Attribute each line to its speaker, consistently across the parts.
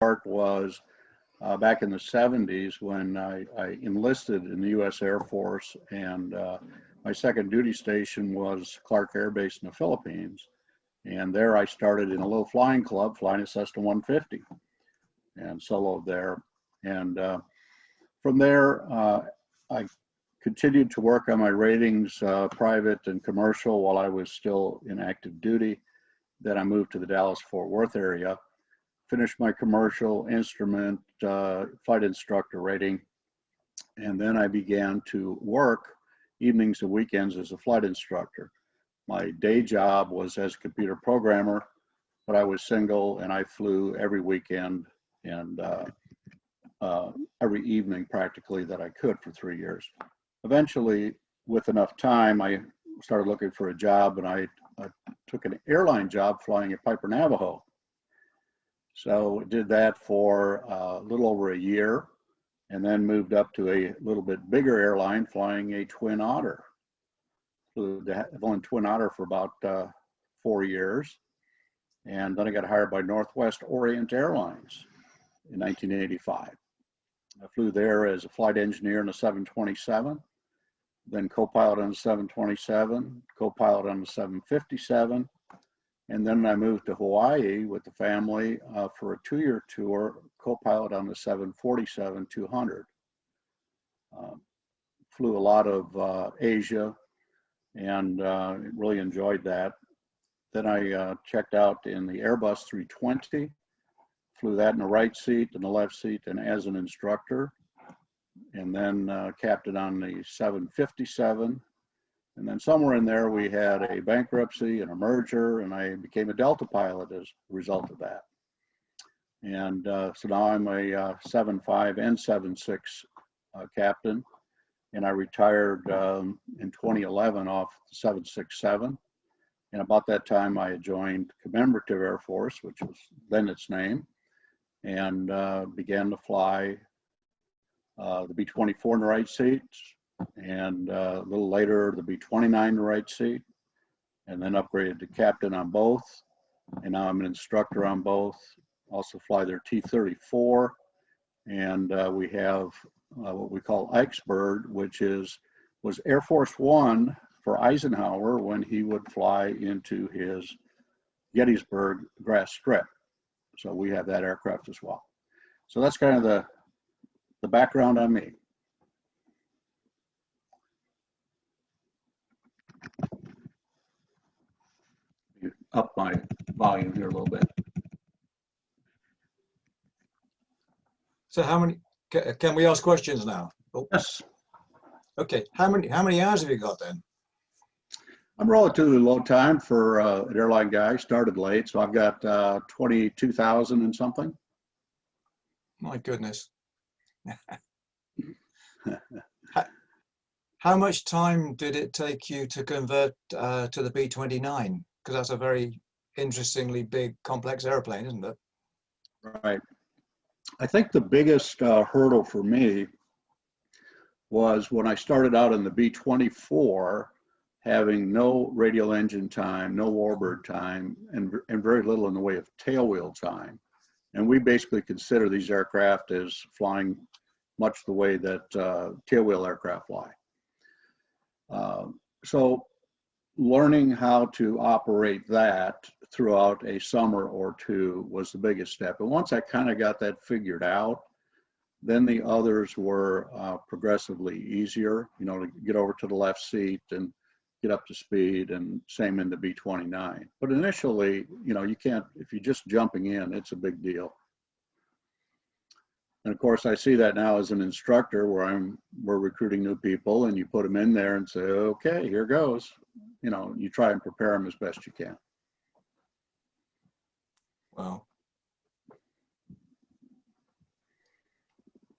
Speaker 1: part was back in the 70s when I enlisted in the U.S. Air Force, and my second duty station was Clark Air Base in the Philippines. And there I started in a little flying club, flying a Cessna 150, and soloed there. And from there, I continued to work on my ratings, private and commercial, while I was still in active duty. Then I moved to the Dallas-Fort Worth area, finished my commercial instrument flight instructor rating, and then I began to work evenings and weekends as a flight instructor. My day job was as a computer programmer, but I was single and I flew every weekend and every evening practically that I could for 3 years. Eventually, with enough time, I started looking for a job, and I took an airline job flying at Piper Navajo. So did that for a little over a year, and then moved up to a little bit bigger airline flying a Twin Otter. Flew the Evelyn Twin Otter for about 4 years, and then I got hired by Northwest Orient Airlines in 1985. I flew there as a flight engineer in a 727, then co-pilot on the 727, co-pilot on the 757, and then I moved to Hawaii with the family for a 2-year tour, co-pilot on the 747-200. Flew a lot of Asia, and really enjoyed that. Then I checked out in the Airbus 320, flew that in the right seat and the left seat and as an instructor, and then captain on the 757. And then somewhere in there we had a bankruptcy and a merger, and I became a Delta pilot as a result of that. And so now I'm a 7.5 and 7.6 captain, and I retired in 2011 off the 767. And about that time I had joined Commemorative Air Force, which was then its name, and began to fly the B-24 in the right seat, and a little later the B-29 in the right seat, and then upgraded to captain on both, and now I'm an instructor on both. Also fly their T-34, and we have what we call Eichsberg, which was Air Force One for Eisenhower when he would fly into his Gettysburg grass strip. So we have that aircraft as well. So that's kind of the background on me. Up my volume here a little bit.
Speaker 2: So how many, can we ask questions now? Oh.
Speaker 1: Yes.
Speaker 2: Okay, how many hours have you got then?
Speaker 1: I'm relatively low time for an airline guy. Started late, so I've got 22,000 and something.
Speaker 2: My goodness. How much time did it take you to convert to the B-29? Because that's a very interestingly big, complex airplane, isn't it?
Speaker 1: Right. I think the biggest hurdle for me was when I started out in the B-24, having no radial engine time, no warbird time, and very little in the way of tailwheel time. And we basically consider these aircraft as flying much the way that tailwheel aircraft fly. So learning how to operate that throughout a summer or two was the biggest step. And once I kind of got that figured out, then the others were progressively easier, you know, to get over to the left seat and get up to speed, and same in the B-29. But initially, you know, you can't, if you're just jumping in, it's a big deal. And of course, I see that now as an instructor where we're recruiting new people, and you put them in there and say, okay, here goes. You know, you try and prepare them as best you can.
Speaker 2: Wow.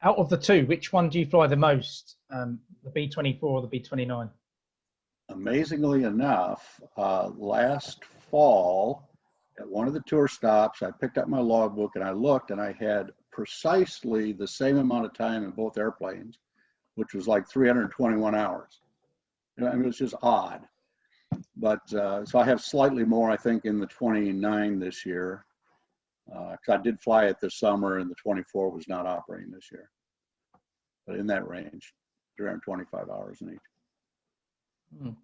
Speaker 3: Out of the two, which one do you fly the most? The B-24 or the B-29?
Speaker 1: Amazingly enough, last fall at one of the tour stops, I picked up my logbook and I looked, and I had precisely the same amount of time in both airplanes, which was like 321 hours. You know, I mean, it was just odd. But so I have slightly more, I think, in the 29 this year. 'Cause I did fly it this summer, and the 24 was not operating this year. But in that range, 325 hours in each.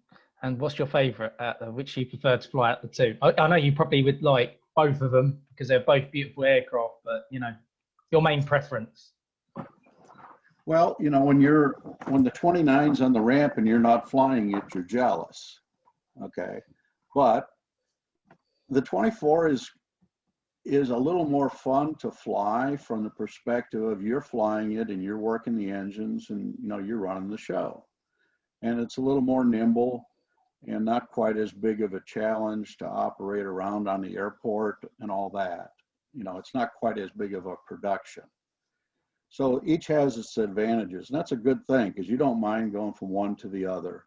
Speaker 3: And what's your favorite? Which you prefer to fly out the two? I know you probably would like both of them because they're both beautiful aircraft, but you know, your main preference.
Speaker 1: Well, you know, when the 29's on the ramp and you're not flying it, you're jealous. Okay. But the 24 is a little more fun to fly from the perspective of you're flying it and you're working the engines and, you know, you're running the show. And it's a little more nimble and not quite as big of a challenge to operate around on the airport and all that. You know, it's not quite as big of a production. So each has its advantages, and that's a good thing because you don't mind going from one to the other.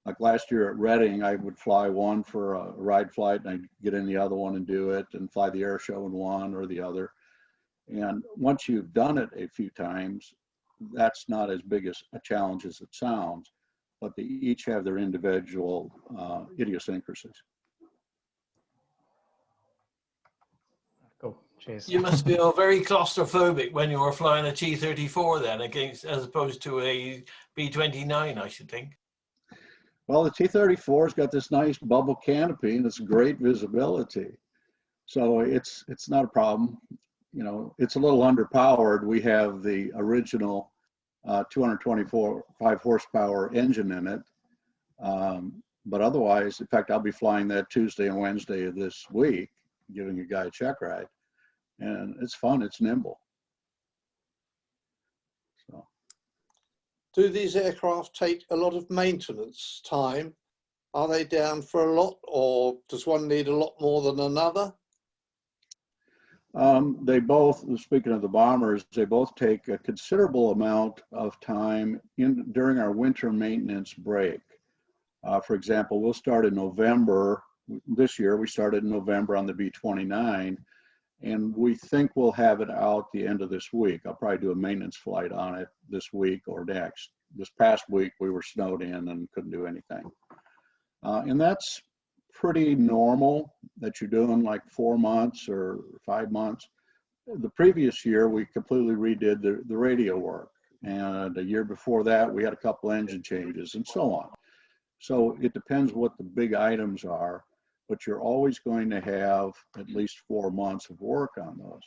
Speaker 1: Like last year at Reading, I would fly one for a ride flight and I'd get in the other one and do it and fly the air show in one or the other. And once you've done it a few times, that's not as big as a challenge as it sounds, but they each have their individual idiosyncrasies.
Speaker 3: Cool. Cheers.
Speaker 4: You must feel very claustrophobic when you were flying a T-34 then, as opposed to a B-29, I should think.
Speaker 1: Well, the T-34's got this nice bubble canopy and it's great visibility. So it's not a problem. You know, it's a little underpowered. We have the original 225 horsepower engine in it. But otherwise, in fact, I'll be flying that Tuesday and Wednesday of this week, giving a guy a check ride. And it's fun, it's nimble. So.
Speaker 5: Do these aircraft take a lot of maintenance time? Are they down for a lot, or does one need a lot more than another?
Speaker 1: They both, speaking of the bombers, they both take a considerable amount of time during our winter maintenance break. For example, we'll start in November. This year, we started in November on the B-29, and we think we'll have it out the end of this week. I'll probably do a maintenance flight on it this week or next. This past week, we were snowed in and couldn't do anything. And that's pretty normal that you're doing like 4 months or 5 months. The previous year, we completely redid the radio work. And the year before that, we had a couple engine changes and so on. So it depends what the big items are, but you're always going to have at least 4 months of work on those.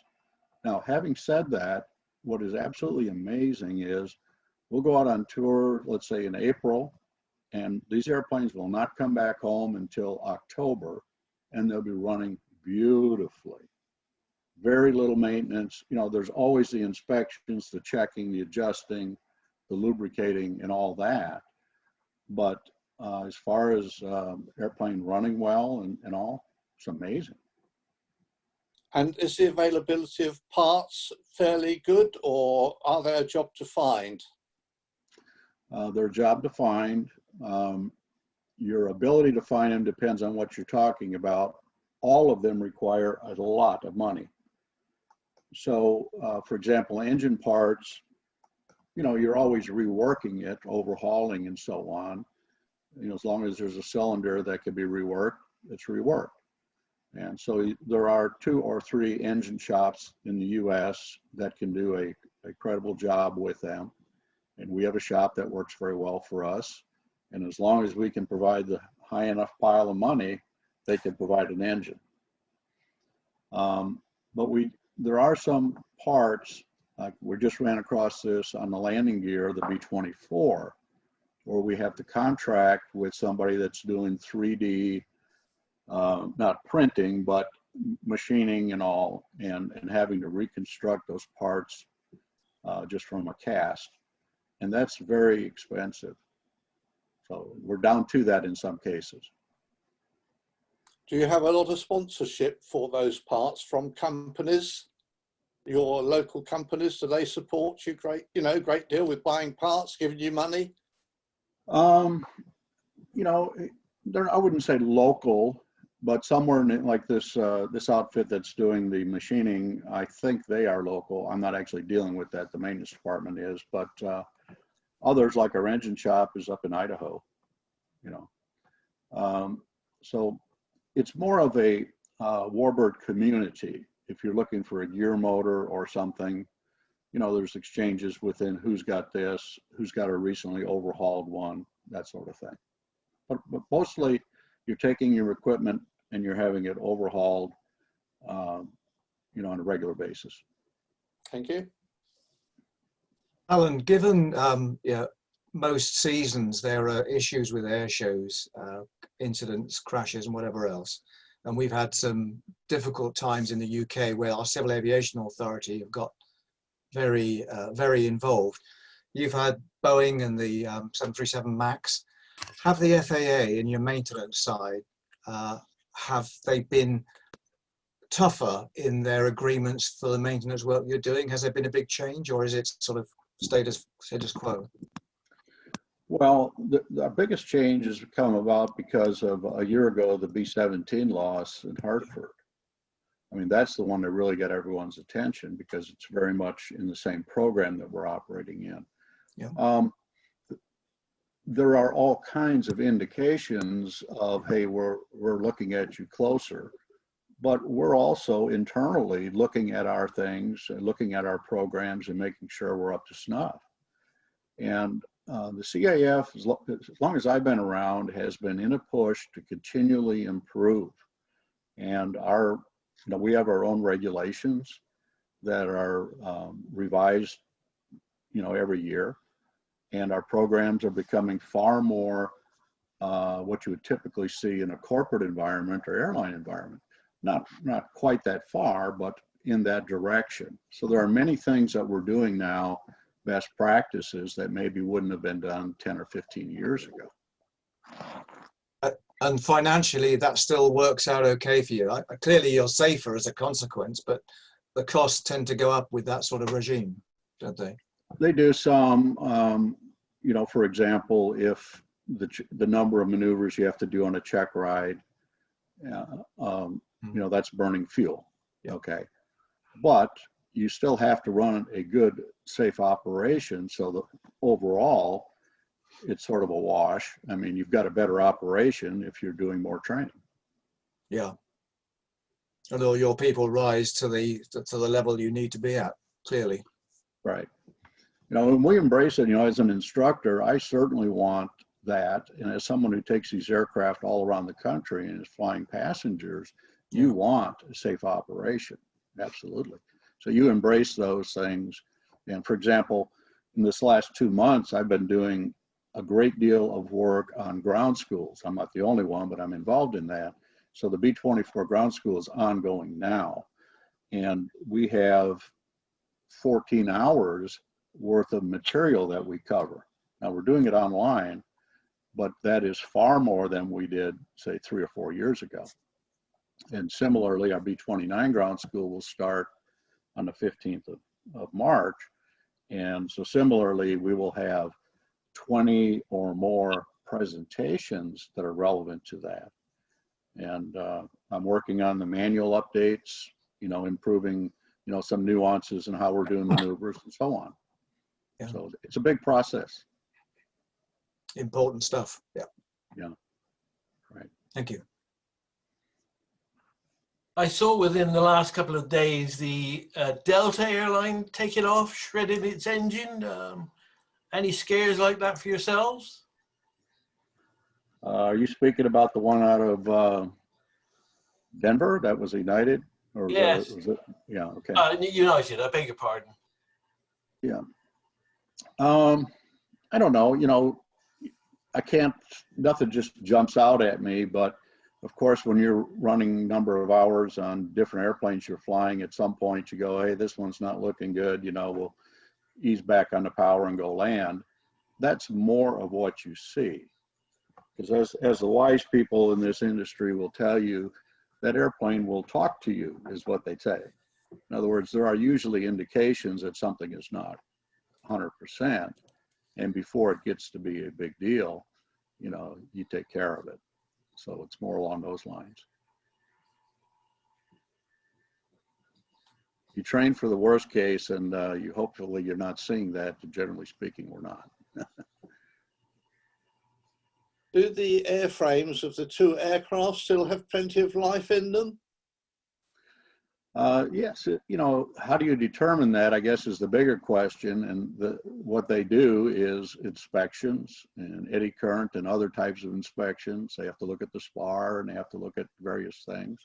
Speaker 1: Now, having said that, what is absolutely amazing is we'll go out on tour, let's say in April, and these airplanes will not come back home until October, and they'll be running beautifully. Very little maintenance. You know, there's always the inspections, the checking, the adjusting, the lubricating, and all that. But as far as airplane running well and all, it's amazing.
Speaker 5: And is the availability of parts fairly good, or are they a job to find?
Speaker 1: They're a job to find. Your ability to find them depends on what you're talking about. All of them require a lot of money. So, for example, engine parts, you know, you're always reworking it, overhauling and so on. You know, as long as there's a cylinder that can be reworked, it's reworked. And so there are 2 or 3 engine shops in the US that can do a credible job with them. And we have a shop that works very well for us. And as long as we can provide the high enough pile of money, they can provide an engine. But there are some parts, like we just ran across this on the landing gear, the B-24, where we have to contract with somebody that's doing 3D, not printing, but machining and all, and having to reconstruct those parts just from a cast. And that's very expensive. So we're down to that in some cases.
Speaker 5: Do you have a lot of sponsorship for those parts from companies? Your local companies, do they support you great deal with buying parts, giving you money?
Speaker 1: You know, I wouldn't say local, but somewhere in like this outfit that's doing the machining, I think they are local. I'm not actually dealing with that. The maintenance department is, but others like our engine shop is up in Idaho, you know. So it's more of a warbird community. if you're looking for a gear motor or something, you know, there's exchanges within who's got this, who's got a recently overhauled one, that sort of thing. But mostly you're taking your equipment and you're having it overhauled, you know, on a regular basis.
Speaker 5: Thank you.
Speaker 2: Alan, given yeah, most seasons there are issues with air shows, incidents, crashes and whatever else. And we've had some difficult times in the UK where our Civil Aviation Authority have got very, very involved. You've had Boeing and the 737 MAX. Have the FAA in your maintenance side, have they been tougher in their agreements for the maintenance work you're doing? Has there been a big change, or is it sort of status quo?
Speaker 1: Well, the biggest change has come about because of a year ago, the B-17 loss in Hartford. I mean, that's the one that really got everyone's attention because it's very much in the same program that we're operating in.
Speaker 2: Yeah.
Speaker 1: There are all kinds of indications of, hey, we're looking at you closer, but we're also internally looking at our things and looking at our programs and making sure we're up to snuff. And the CAF, as long as I've been around, has been in a push to continually improve. And you know, we have our own regulations that are revised, you know, every year. And our programs are becoming far more what you would typically see in a corporate environment or airline environment. Not quite that far, but in that direction. So there are many things that we're doing now, best practices that maybe wouldn't have been done 10 or 15 years ago.
Speaker 2: And financially, that still works out okay for you. Clearly, you're safer as a consequence, but the costs tend to go up with that sort of regime, don't they?
Speaker 1: They do some, you know, for example, if the number of maneuvers you have to do on a check ride, you know, that's burning fuel, okay? But you still have to run a good, safe operation, so that overall, it's sort of a wash. I mean, you've got a better operation if you're doing more training.
Speaker 2: Yeah. And all your people rise to the level you need to be at, clearly.
Speaker 1: Right. You know, when we embrace it, you know, as an instructor, I certainly want that. And as someone who takes these aircraft all around the country and is flying passengers, you want a safe operation. Absolutely. So you embrace those things. And for example, in this last 2 months, I've been doing a great deal of work on ground schools. I'm not the only one, but I'm involved in that. So the B-24 ground school is ongoing now. And we have 14 hours worth of material that we cover. Now we're doing it online, but that is far more than we did, say, 3 or 4 years ago. And similarly, our B-29 ground school will start on the 15th of March. And so similarly, we will have 20 or more presentations that are relevant to that. And I'm working on the manual updates, you know, improving, you know, some nuances in how we're doing maneuvers and so on. Yeah. So it's a big process.
Speaker 2: Important stuff. Yeah.
Speaker 1: Yeah. Right.
Speaker 2: Thank you.
Speaker 4: I saw within the last couple of days the Delta airline taking off, shredded its engine. Any scares like that for yourselves?
Speaker 1: Are you speaking about the one out of Denver? That was United? Or
Speaker 4: yes.
Speaker 1: Was it? Yeah, okay.
Speaker 4: United, I beg your pardon.
Speaker 1: Yeah. I don't know, you know, nothing just jumps out at me, but of course, when you're running number of hours on different airplanes you're flying, at some point you go, hey, this one's not looking good, you know, we'll ease back on the power and go land. That's more of what you see. Because as the wise people in this industry will tell you, that airplane will talk to you, is what they say. In other words, there are usually indications that something is not 100%. And before it gets to be a big deal, you know, you take care of it. So it's more along those lines. You train for the worst case, and you hopefully you're not seeing that. Generally speaking, we're not.
Speaker 5: Do the airframes of the two aircraft still have plenty of life in them?
Speaker 1: Yes, you know, how do you determine that, I guess, is the bigger question. And what they do is inspections and eddy current and other types of inspections. They have to look at the spar and they have to look at various things.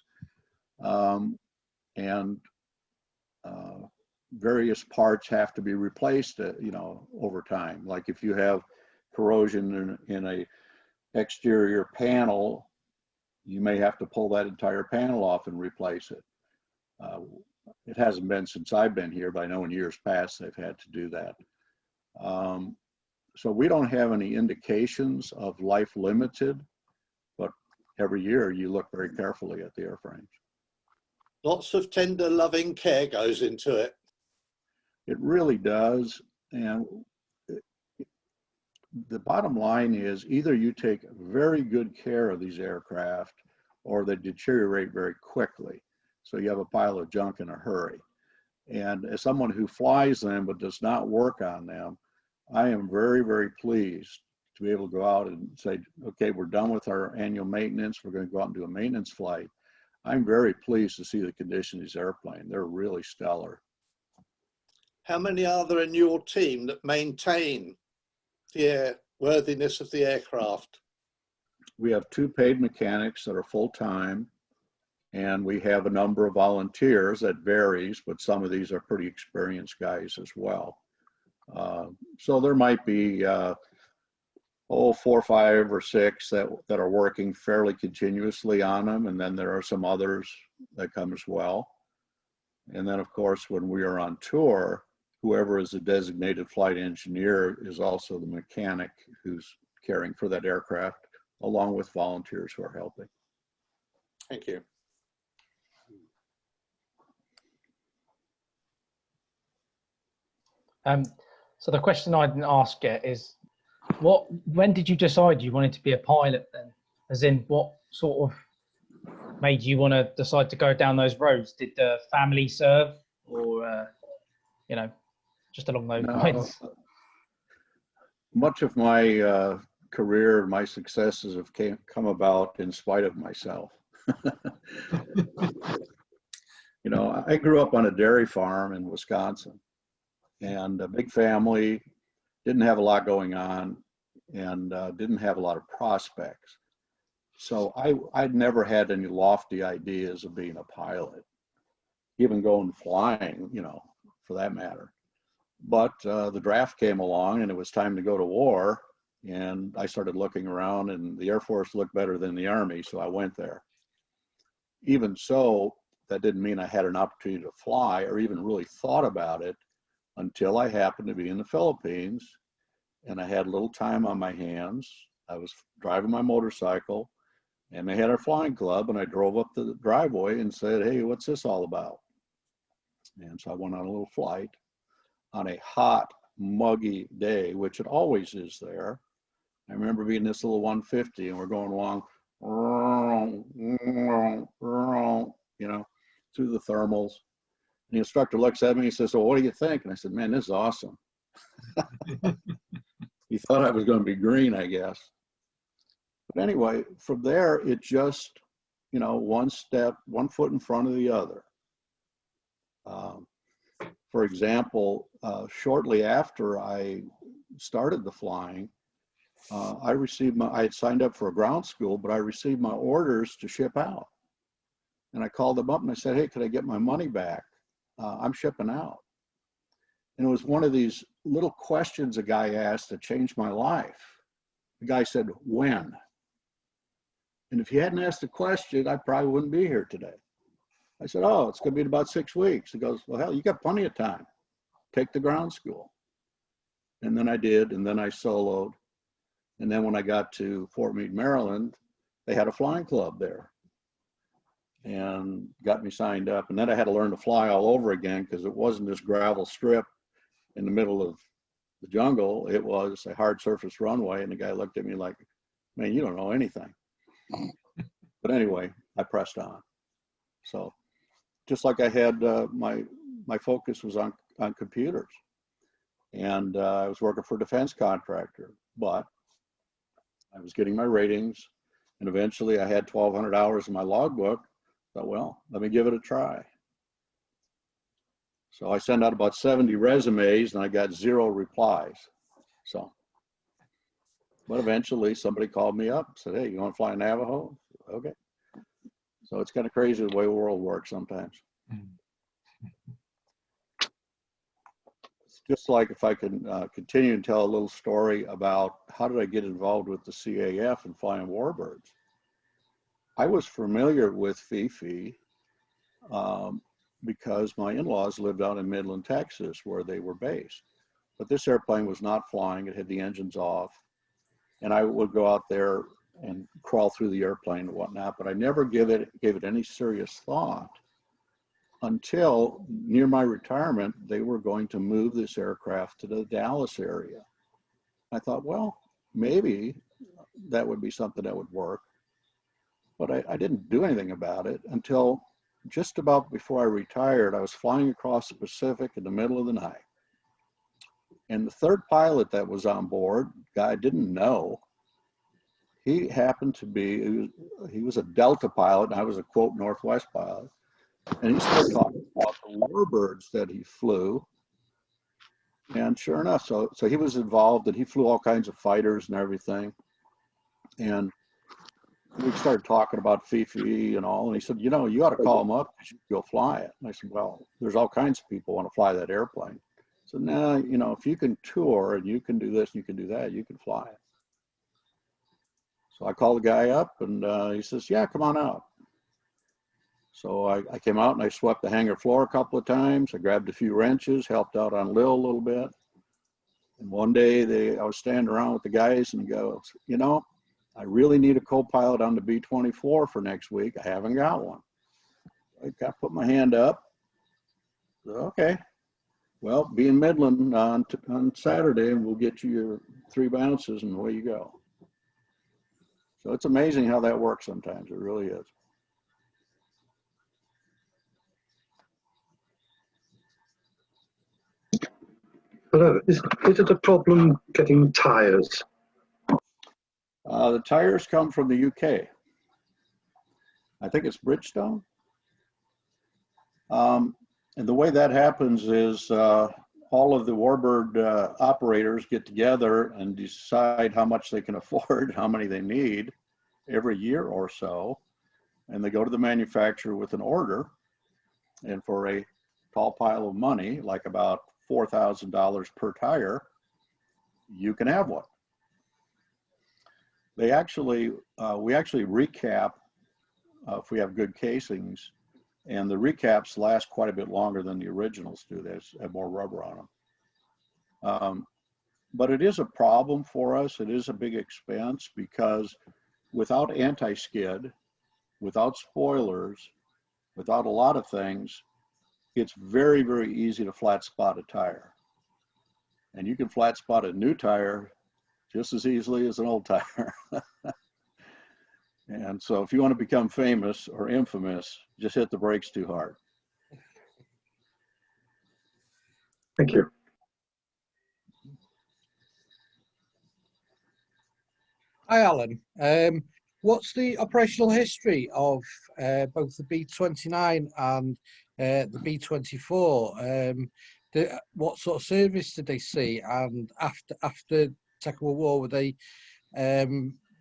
Speaker 1: And various parts have to be replaced, you know, over time. Like if you have corrosion in a exterior panel, you may have to pull that entire panel off and replace it. It hasn't been since I've been here, but I know in years past they've had to do that. So we don't have any indications of life limited, but every year you look very carefully at the airframes.
Speaker 5: Lots of tender, loving care goes into it.
Speaker 1: It really does. And the bottom line is either you take very good care of these aircraft or they deteriorate very quickly. So you have a pile of junk in a hurry. And as someone who flies them but does not work on them, I am very, very pleased to be able to go out and say, okay, we're done with our annual maintenance. We're going to go out and do a maintenance flight. I'm very pleased to see the condition of these airplanes. They're really stellar.
Speaker 5: How many are there in your team that maintain the airworthiness of the aircraft?
Speaker 1: We have 2 paid mechanics that are full-time, and we have a number of volunteers that varies, but some of these are pretty experienced guys as well. So there might be 4, 5, or 6 that are working fairly continuously on them, and then there are some others that come as well. And then, of course, when we are on tour, whoever is the designated flight engineer is also the mechanic who's caring for that aircraft, along with volunteers who are helping.
Speaker 5: Thank you.
Speaker 3: So the question I didn't ask yet is, when did you decide you wanted to be a pilot then? As in, what sort of made you want to decide to go down those roads? Did the family serve, or you know, just along those lines?
Speaker 1: Much of my career, my successes have come about in spite of myself. You know, I grew up on a dairy farm in Wisconsin, and a big family, didn't have a lot going on, and didn't have a lot of prospects. So I'd never had any lofty ideas of being a pilot, even going flying, you know, for that matter. But the draft came along and it was time to go to war, and I started looking around, and the Air Force looked better than the Army, so I went there. Even so, that didn't mean I had an opportunity to fly or even really thought about it until I happened to be in the Philippines, and I had a little time on my hands. I was driving my motorcycle, and they had our flying club, and I drove up the driveway and said, hey, what's this all about? And so I went on a little flight on a hot, muggy day, which it always is there. I remember being this little 150, and we're going along, you know, through the thermals. And the instructor looks at me and he says, well, what do you think? And I said, man, this is awesome. He thought I was going to be green, I guess. But anyway, from there, it just, you know, one step, one foot in front of the other. For example, shortly after I started the flying, I had signed up for a ground school, but I received my orders to ship out. And I called them up and I said, hey, could I get my money back? I'm shipping out. And it was one of these little questions a guy asked that changed my life. The guy said, when? And if he hadn't asked the question, I probably wouldn't be here today. I said, oh, it's going to be in about 6 weeks. He goes, well, hell, you got plenty of time. Take the ground school. And then I did, and then I soloed. And then when I got to Fort Meade, Maryland, they had a flying club there and got me signed up. And then I had to learn to fly all over again, because it wasn't this gravel strip in the middle of the jungle. It was a hard surface runway. And the guy looked at me like, man, you don't know anything. But anyway, I pressed on. So just like I had, my focus was on computers. And I was working for a defense contractor, but I was getting my ratings, and eventually I had 1,200 hours in my logbook. Thought, well, let me give it a try. So I sent out about 70 resumes and I got 0 replies. So, but eventually somebody called me up, said, hey, you want to fly Navajo? Okay. So it's kind of crazy the way the world works sometimes. It's just like if I can continue and tell a little story about how did I get involved with the CAF and flying warbirds. I was familiar with FIFI because my in-laws lived out in Midland, Texas, where they were based. But this airplane was not flying. It had the engines off. And I would go out there and crawl through the airplane and whatnot, but I never gave it any serious thought until near my retirement, they were going to move this aircraft to the Dallas area. I thought, well, maybe that would be something that would work. But I didn't do anything about it until just about before I retired. I was flying across the Pacific in the middle of the night. And the third pilot that was on board, guy I didn't know, he happened to be, he was a Delta pilot, and I was a quote Northwest pilot. And he started talking about the warbirds that he flew. And sure enough, so he was involved, and he flew all kinds of fighters and everything. And we started talking about FIFI and all, and he said, you know, you ought to call him up because you can go fly it. And I said, well, there's all kinds of people want to fly that airplane. So now, you know, if you can tour and you can do this and you can do that, you can fly it. So I called the guy up and he says, yeah, come on out. So I came out and I swept the hangar floor a couple of times. I grabbed a few wrenches, helped out on Lil a little bit. And one day I was standing around with the guys and he goes, you know, I really need a co-pilot on the B-24 for next week. I haven't got one. I put my hand up. Okay. Well, be in Midland on Saturday and we'll get you your 3 bounces and away you go. So it's amazing how that works sometimes. It really is.
Speaker 6: Hello, is it a problem getting tyres?
Speaker 1: The tires come from the UK. I think it's Bridgestone. And the way that happens is all of the warbird operators get together and decide how much they can afford, how many they need every year or so. And they go to the manufacturer with an order. And for a tall pile of money, like about $4,000 per tire, you can have one. They actually, we actually recap if we have good casings, and the recaps last quite a bit longer than the originals do. They have more rubber on them. But it is a problem for us. It is a big expense because without anti-skid, without spoilers, without a lot of things, it's very, very easy to flat spot a tire. And you can flat spot a new tire just as easily as an old tire. And so if you want to become famous or infamous, just hit the brakes too hard.
Speaker 6: Thank you.
Speaker 7: Hi, Alan. What's the operational history of both the B-29 and the B-24? What sort of service did they see? And after Second World War, were they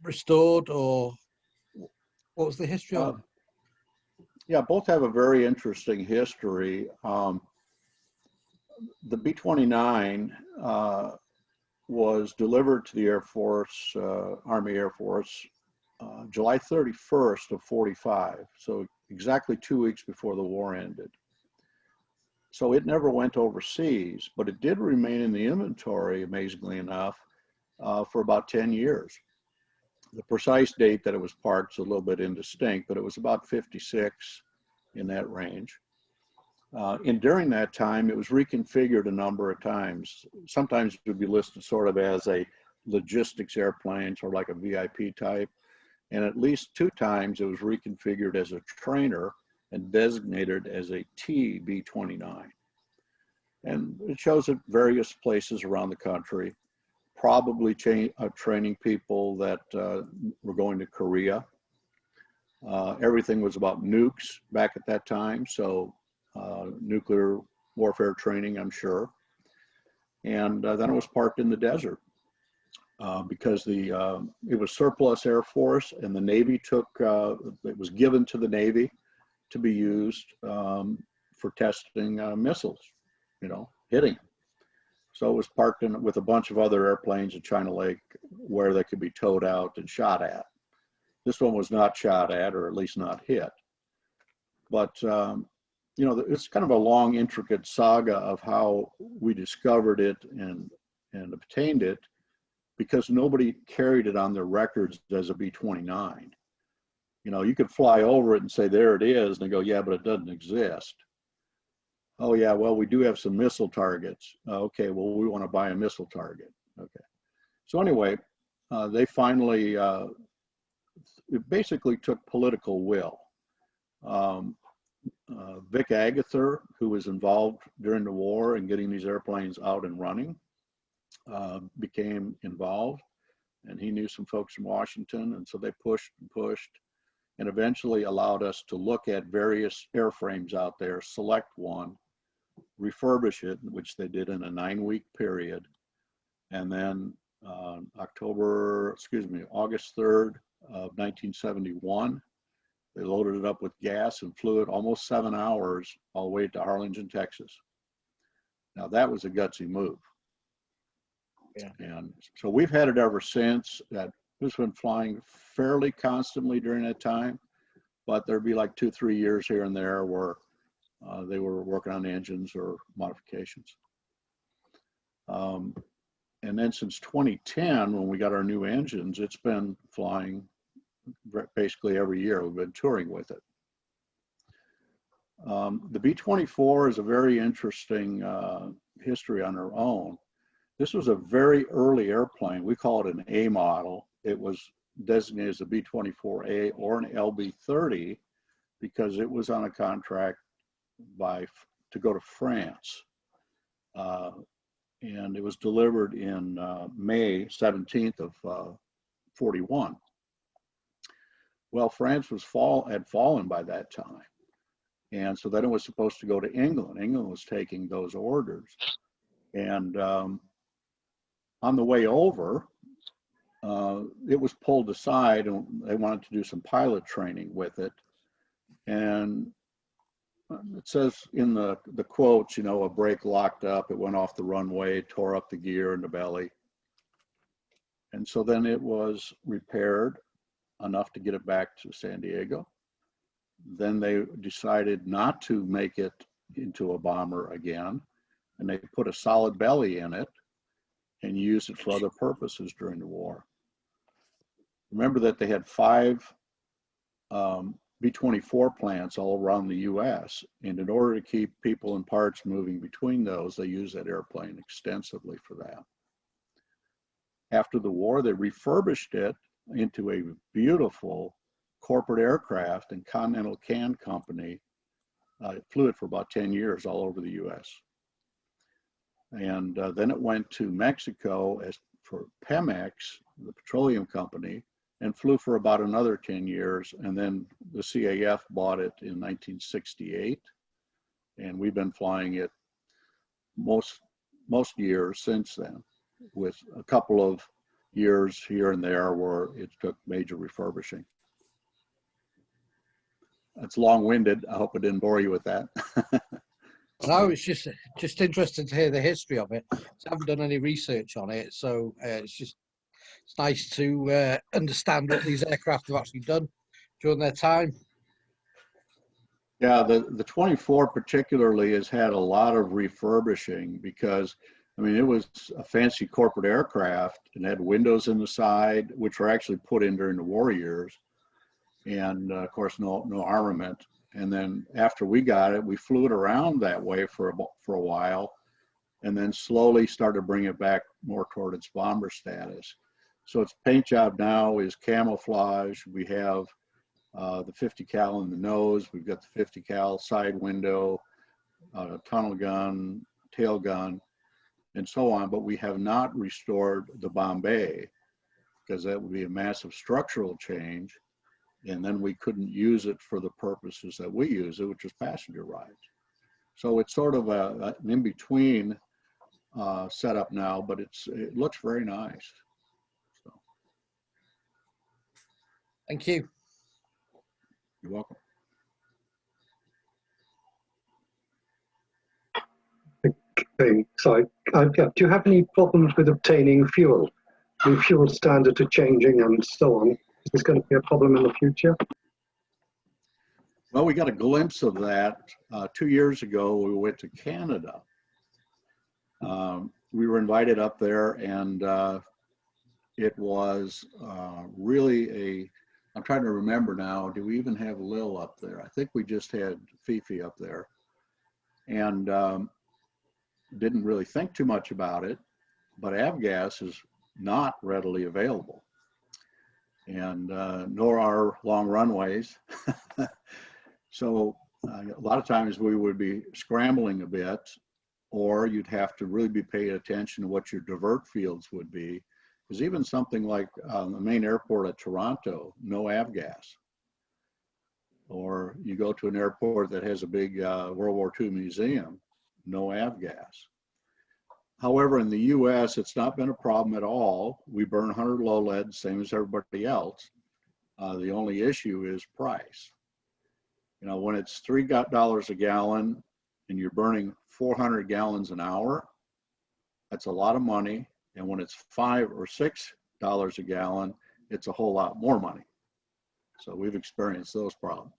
Speaker 7: restored, or what was the history of them?
Speaker 1: Yeah, both have a very interesting history. The B-29 was delivered to the Air Force, Army Air Force, July 31st of 45, so exactly 2 weeks before the war ended. So it never went overseas, but it did remain in the inventory, amazingly enough, for about 10 years. The precise date that it was parked is a little bit indistinct, but it was about 56 in that range. And during that time, it was reconfigured a number of times. Sometimes it would be listed sort of as a logistics airplane, sort of like a VIP type. And at least 2 times it was reconfigured as a trainer and designated as a TB-29. And it shows at various places around the country, probably training people that were going to Korea. Everything was about nukes back at that time, so nuclear warfare training, I'm sure. And then it was parked in the desert because it was surplus Air Force, and the Navy took, it was given to the Navy to be used for testing missiles, you know, hitting. So it was parked in with a bunch of other airplanes in China Lake where they could be towed out and shot at. This one was not shot at, or at least not hit. But, you know, it's kind of a long, intricate saga of how we discovered it and obtained it, because nobody carried it on their records as a B-29. You know, you could fly over it and say, there it is, and they go, yeah, but it doesn't exist. Oh yeah, well, we do have some missile targets. Okay, well, we want to buy a missile target. Okay. So anyway, they finally, it basically took political will. Vic Agather, who was involved during the war in getting these airplanes out and running, became involved, and he knew some folks from Washington, and so they pushed and pushed, and eventually allowed us to look at various airframes out there, select one, refurbish it, which they did in a 9-week period. And then August 3rd of 1971, they loaded it up with gas and flew it almost 7 hours all the way to Arlington, Texas. Now that was a gutsy move.
Speaker 7: Yeah.
Speaker 1: And so we've had it ever since. That it's been flying fairly constantly during that time, but there'd be like 2-3 years here and there where they were working on engines or modifications. And then since 2010, when we got our new engines, it's been flying basically every year. We've been touring with it. The B-24 is a very interesting history on their own. This was a very early airplane. We call it an A model. It was designated as a B-24A or an LB-30 because it was on a contract to go to France. And it was delivered in May 17th of 41. Well, France had fallen by that time. And so then it was supposed to go to England. England was taking those orders. And on the way over, it was pulled aside, and they wanted to do some pilot training with it. And it says in the quotes, you know, a brake locked up, it went off the runway, tore up the gear in the belly. And so then it was repaired enough to get it back to San Diego. Then they decided not to make it into a bomber again, and they put a solid belly in it and used it for other purposes during the war. Remember that they had 5 B-24 plants all around the US, and in order to keep people and parts moving between those, they used that airplane extensively for that. After the war, they refurbished it into a beautiful corporate aircraft, and Continental Can Company flew it for about 10 years all over the US. And then it went to Mexico for Pemex, the petroleum company, and flew for about another 10 years. And then the CAF bought it in 1968. And we've been flying it most years since then, with a couple of years here and there where it took major refurbishing. That's long-winded. I hope I didn't bore you with that.
Speaker 7: No, it's just interesting to hear the history of it. I haven't done any research on it, so it's nice to understand what these aircraft have actually done during their time.
Speaker 1: Yeah, the 24 particularly has had a lot of refurbishing because, I mean, it was a fancy corporate aircraft and had windows in the side, which were actually put in during the war years, and of course, no armament. And then after we got it, we flew it around that way for a while, and then slowly started to bring it back more toward its bomber status. So its paint job now is camouflage. We have the 50 cal in the nose. We've got the 50 cal side window, tunnel gun, tail gun, and so on. But we have not restored the bomb bay because that would be a massive structural change. And then we couldn't use it for the purposes that we use it, which is passenger rides. So it's sort of an in-between setup now, but it looks very nice. So
Speaker 7: Thank you.
Speaker 1: you're welcome.
Speaker 6: Okay, sorry. Yeah, do you have any problems with obtaining fuel? The fuel standards are changing and so on. Is this going to be a problem in the future?
Speaker 1: Well, we got a glimpse of that 2 years ago. We went to Canada. We were invited up there, and it was really I'm trying to remember now, do we even have Lil up there? I think we just had FIFI up there. And didn't really think too much about it, but avgas is not readily available. And nor are long runways. So a lot of times we would be scrambling a bit, or you'd have to really be paying attention to what your divert fields would be. Because even something like the main airport at Toronto, no avgas. Or you go to an airport that has a big World War II museum, no avgas. However, in the US, it's not been a problem at all. We burn 100 low lead, same as everybody else. The only issue is price. You know, when it's $3 a gallon and you're burning 400 gallons an hour, that's a lot of money. And when it's $5 or $6 a gallon, it's a whole lot more money. So we've experienced those problems.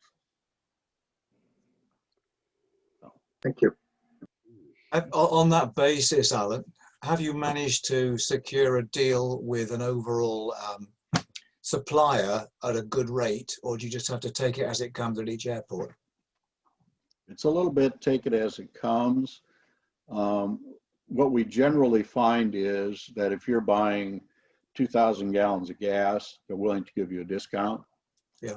Speaker 1: So.
Speaker 6: Thank you.
Speaker 2: On that basis, Alan, have you managed to secure a deal with an overall supplier at a good rate, or do you just have to take it as it comes at each airport?
Speaker 1: It's a little bit take it as it comes. What we generally find is that if you're buying 2,000 gallons of gas, they're willing to give you a discount.
Speaker 2: Yeah.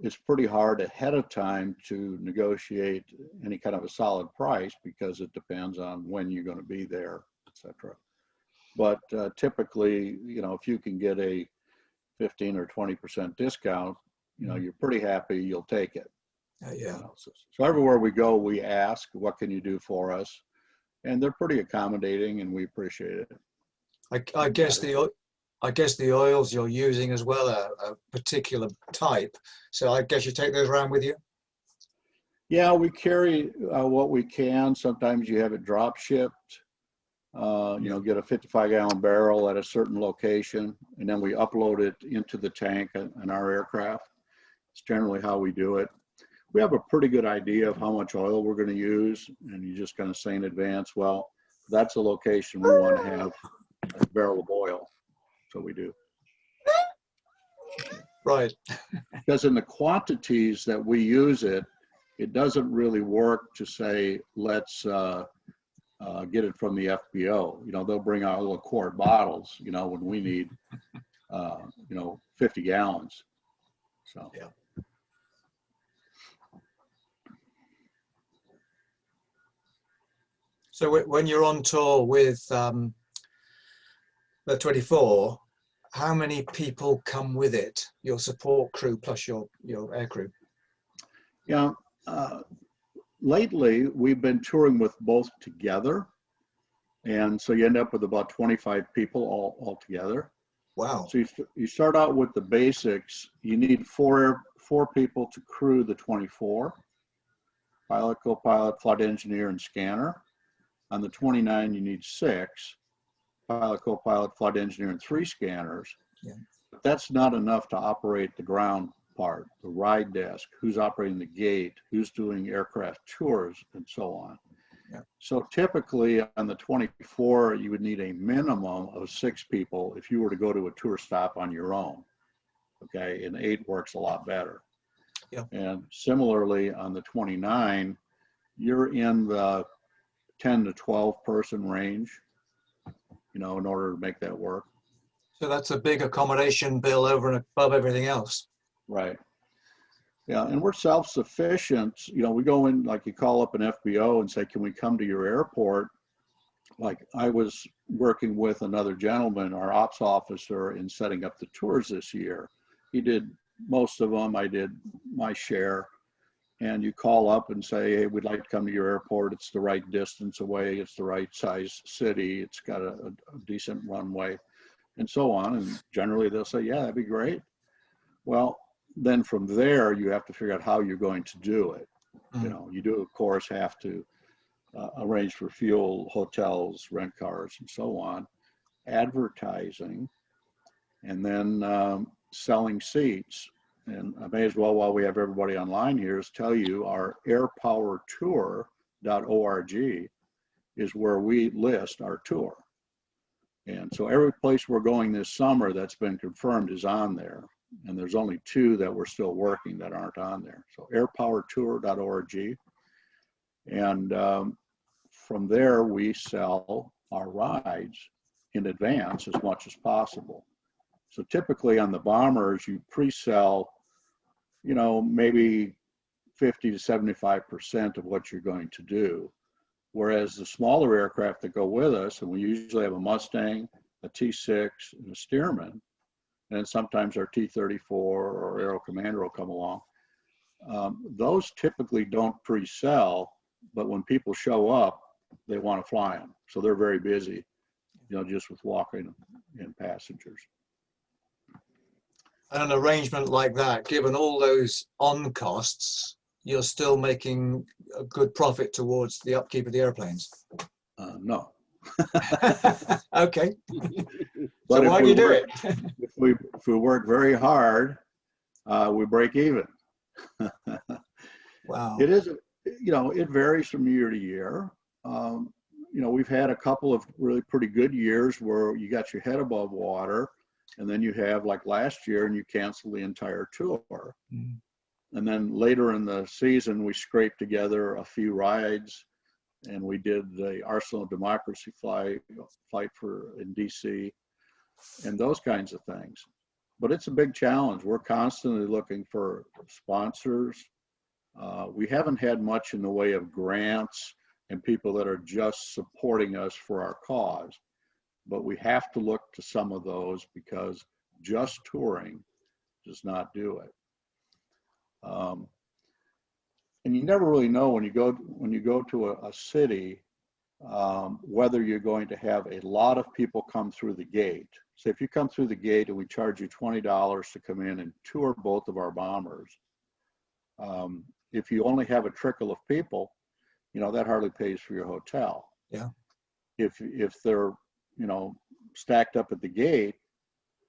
Speaker 1: It's pretty hard ahead of time to negotiate any kind of a solid price because it depends on when you're going to be there, etc. But typically, you know, if you can get a 15 or 20% discount, you know, you're pretty happy, you'll take it.
Speaker 2: Yeah.
Speaker 1: You know, so everywhere we go, we ask, what can you do for us? And they're pretty accommodating, and we appreciate it.
Speaker 2: I guess the oils you're using as well are a particular type. So I guess you take those around with you?
Speaker 1: Yeah, we carry what we can. Sometimes you have it drop shipped. You know, get a 55-gallon barrel at a certain location, and then we upload it into the tank in our aircraft. It's generally how we do it. We have a pretty good idea of how much oil we're going to use, and you just kind of say in advance, well, that's a location we want to have a barrel of oil. So we do.
Speaker 2: Right.
Speaker 1: Because in the quantities that we use it, it doesn't really work to say, let's get it from the FBO. You know, they'll bring out little quart bottles, you know, when we need, you know, 50 gallons. So.
Speaker 2: Yeah. So when you're on tour with the 24, how many people come with it? Your support crew plus your air crew?
Speaker 1: Yeah. Lately, we've been touring with both together. And so you end up with about 25 people all together.
Speaker 2: Wow.
Speaker 1: So you start out with the basics. You need four people to crew the 24, pilot, co-pilot, flight engineer, and scanner. On the 29, you need 6, pilot, co-pilot, flight engineer, and 3 scanners.
Speaker 2: Yeah.
Speaker 1: But that's not enough to operate the ground part, the ride desk, who's operating the gate, who's doing aircraft tours, and so on.
Speaker 2: Yeah.
Speaker 1: So typically on the 24, you would need a minimum of 6 people if you were to go to a tour stop on your own. Okay, and 8 works a lot better.
Speaker 2: Yeah.
Speaker 1: And similarly on the 29, you're in the 10 to 12 person range, you know, in order to make that work.
Speaker 2: So that's a big accommodation bill over and above everything else.
Speaker 1: Right. Yeah, and we're self-sufficient. You know, we go in, like you call up an FBO and say, can we come to your airport? Like I was working with another gentleman, our ops officer, in setting up the tours this year. He did most of them. I did my share. and you call up and say, hey, we'd like to come to your airport. It's the right distance away. It's the right size city. It's got a decent runway and so on. And generally they'll say, yeah, that'd be great. Well, then from there, you have to figure out how you're going to do it. You know, you do, of course, have to arrange for fuel, hotels, rent cars, and so on, advertising, and then selling seats. And I may as well, while we have everybody online here, is tell you our airpowertour.org is where we list our tour. And so every place we're going this summer that's been confirmed is on there. And there's only 2 that we're still working that aren't on there. So airpowertour.org. And from there, we sell our rides in advance as much as possible. So typically on the bombers, you pre-sell, you know, maybe 50 to 75% of what you're going to do. Whereas the smaller aircraft that go with us, and we usually have a Mustang, a T6, and a Stearman, and sometimes our T-34 or Aero Commander will come along. Those typically don't pre-sell, but when people show up, they want to fly them. So they're very busy, you know, just with walking in passengers.
Speaker 2: And an arrangement like that, given all those on costs, you're still making a good profit towards the upkeep of the airplanes.
Speaker 1: No.
Speaker 2: Okay.
Speaker 1: But
Speaker 2: So why do you do it?
Speaker 1: If we work very hard, we break even.
Speaker 2: Wow.
Speaker 1: It is, you know, it varies from year to year. You know, we've had a couple of really pretty good years where you got your head above water, and then you have, like last year, and you cancel the entire tour.
Speaker 2: Mm.
Speaker 1: And then later in the season, we scraped together a few rides, and we did the Arsenal of Democracy flight in DC, and those kinds of things. But it's a big challenge. We're constantly looking for sponsors. We haven't had much in the way of grants and people that are just supporting us for our cause. But we have to look to some of those because just touring does not do it. And you never really know when you go to a city whether you're going to have a lot of people come through the gate. So if you come through the gate and we charge you $20 to come in and tour both of our bombers, if you only have a trickle of people, you know, that hardly pays for your hotel.
Speaker 2: Yeah.
Speaker 1: If they're, you know, stacked up at the gate,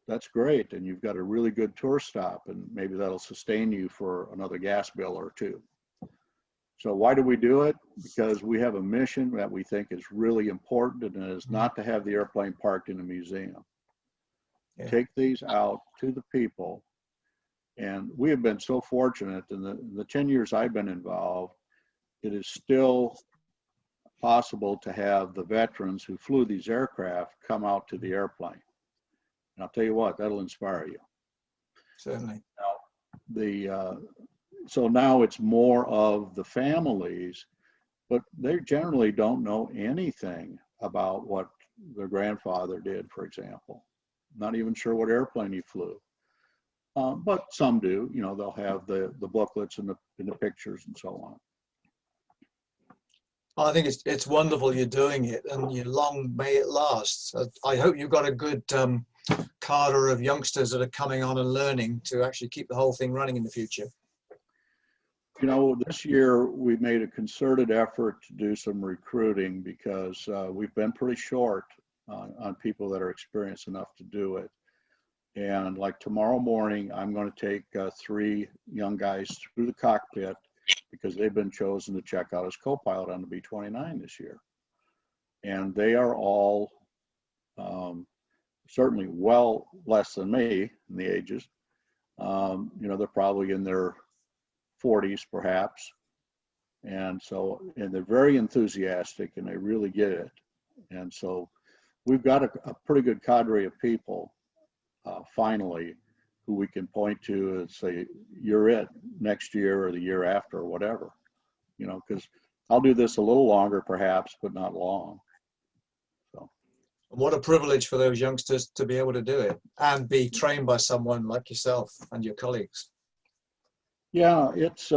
Speaker 1: that's great. And you've got a really good tour stop, and maybe that'll sustain you for another gas bill or 2. So why do we do it? Because we have a mission that we think is really important, and it is not to have the airplane parked in a museum.
Speaker 2: Yeah.
Speaker 1: Take these out to the people. And we have been so fortunate in the 10 years I've been involved, it is still possible to have the veterans who flew these aircraft come out to the airplane. And I'll tell you what, that'll inspire you.
Speaker 2: Certainly.
Speaker 1: Now, so now it's more of the families, but they generally don't know anything about what their grandfather did, for example. Not even sure what airplane he flew. But some do, you know, they'll have the booklets and the pictures and so on.
Speaker 2: I think it's wonderful you're doing it, and long may it last. I hope you've got a good cadre of youngsters that are coming on and learning to actually keep the whole thing running in the future.
Speaker 1: You know, this year we made a concerted effort to do some recruiting because we've been pretty short on people that are experienced enough to do it. And like tomorrow morning, I'm going to take 3 young guys through the cockpit because they've been chosen to check out as co-pilot on the B-29 this year. And they are all certainly well less than me in the ages. You know, they're probably in their 40s perhaps. And so, and they're very enthusiastic and they really get it. And so we've got a pretty good cadre of people finally who we can point to and say, you're it next year or the year after or whatever, you know, because I'll do this a little longer perhaps, but not long. So.
Speaker 2: What a privilege for those youngsters to be able to do it and be trained by someone like yourself and your colleagues.
Speaker 1: Yeah, it's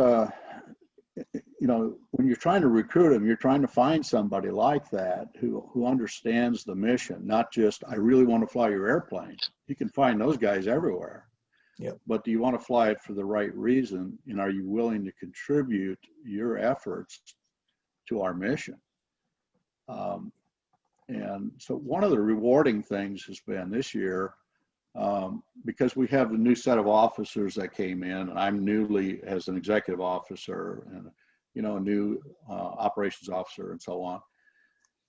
Speaker 1: you know, when you're trying to recruit them, you're trying to find somebody like that who understands the mission, not just, I really want to fly your airplane. You can find those guys everywhere.
Speaker 2: Yep.
Speaker 1: But do you want to fly it for the right reason? And are you willing to contribute your efforts to our mission? And so one of the rewarding things has been this year, because we have a new set of officers that came in, and I'm newly as an executive officer, and you know, a new operations officer, and so on.